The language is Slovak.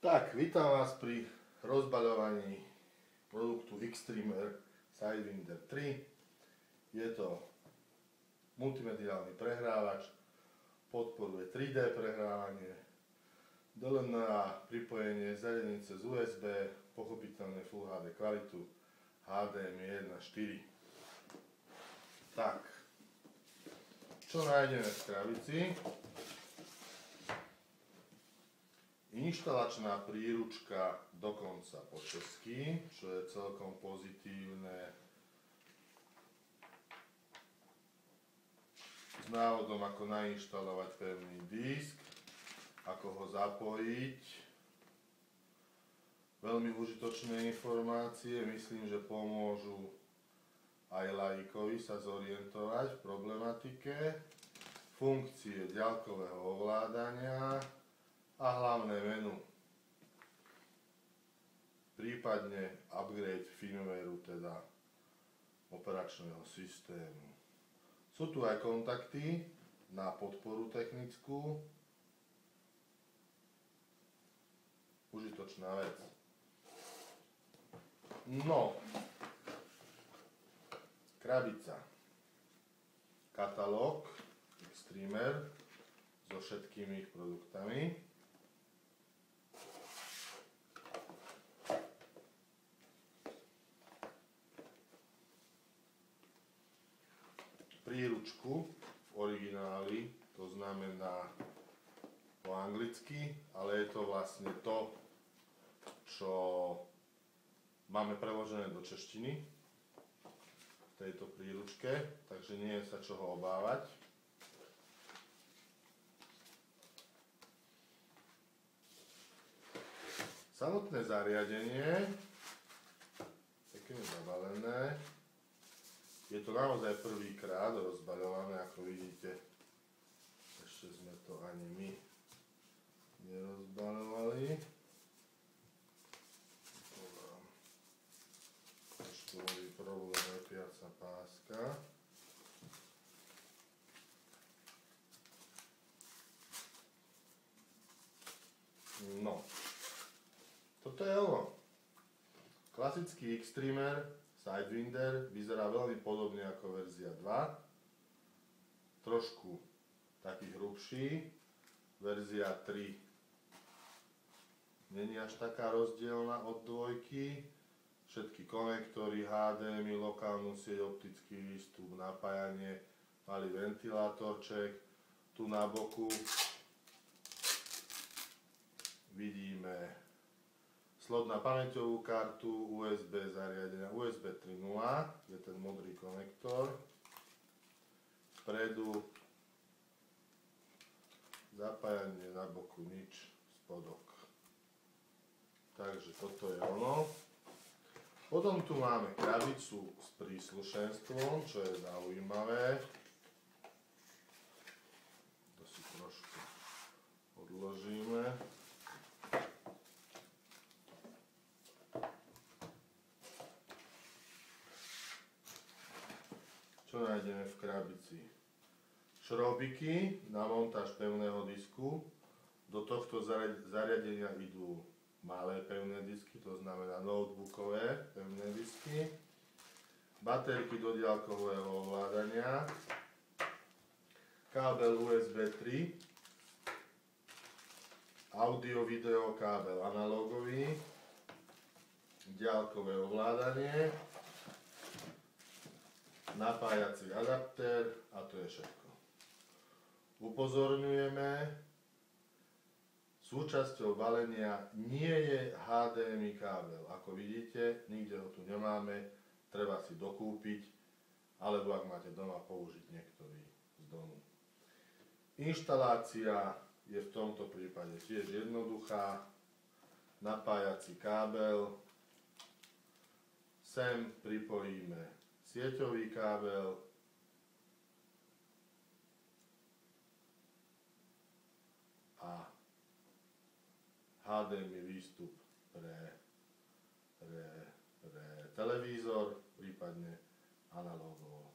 Tak, vítam vás pri rozbaľovaní produktu Xtreamer Sidewinder 3. Je to multimediálny prehrávač, podporuje 3D prehrávanie, DLNA, pripojenie zariadení cez USB, pochopiteľne Full HD kvalitu, HDMI 1.4. Tak, čo nájdeme v krabici? Inštalačná príručka dokonca po česky, čo je celkom pozitívne. S návodom, ako nainštalovať pevný disk, ako ho zapojiť. Veľmi užitočné informácie, myslím, že pomôžu aj laikovi sa zorientovať v problematike. Funkcie ďalkového ovládania a hlavné menu, prípadne upgrade firmwareu, teda operačného systému. Sú tu aj kontakty na podporu technickú. Užitočná vec. No, krabica, katalóg Xtreamer so všetkými ich produktami. Príručku v origináli, to znamená po anglicky, ale je to vlastne to, čo máme preložené do češtiny v tejto príručke, takže nie je sa čoho obávať. Samotné zariadenie, pekne zabalené. Je to naozaj prvýkrát rozbaľované, ako vidíte. Ešte sme to ani my nerozbaľovali. Ešte boli problém lepiaca páska. No, toto je ono. Klasický Xtreamer Sidewinder vyzerá veľmi podobne ako verzia 2, trošku taký hrubší, verzia 3 není až taká rozdielna od dvojky, všetky konektory, HDMI, lokálnu sieť, optický výstup, napájanie, malý ventilátorček, tu na boku vidíme slot na pamäťovú kartu, USB zariadenia, USB 3.0, je ten modrý konektor. Vpredu zapájanie, na boku nič, spodok. Takže toto je ono. Potom tu máme krabicu s príslušenstvom, čo je zaujímavé. To si trošku odložíme. Čo nájdeme v krabici? Šrobiky na montáž pevného disku. Do tohto zariadenia idú malé pevné disky, to znamená notebookové pevné disky. Baterky do diaľkového ovládania. Kábel USB 3. Audio-video kábel analogový. Diaľkové ovládanie. Napájací adaptér a to je všetko. Upozorňujeme, súčasťou balenia nie je HDMI kábel. Ako vidíte, nikde ho tu nemáme, treba si dokúpiť, alebo ak máte doma, použiť niektorý z domu. Inštalácia je v tomto prípade tiež jednoduchá. Napájací kábel. Sem pripojíme sieťový kábel a HDMI výstup pre televízor, prípadne analogovo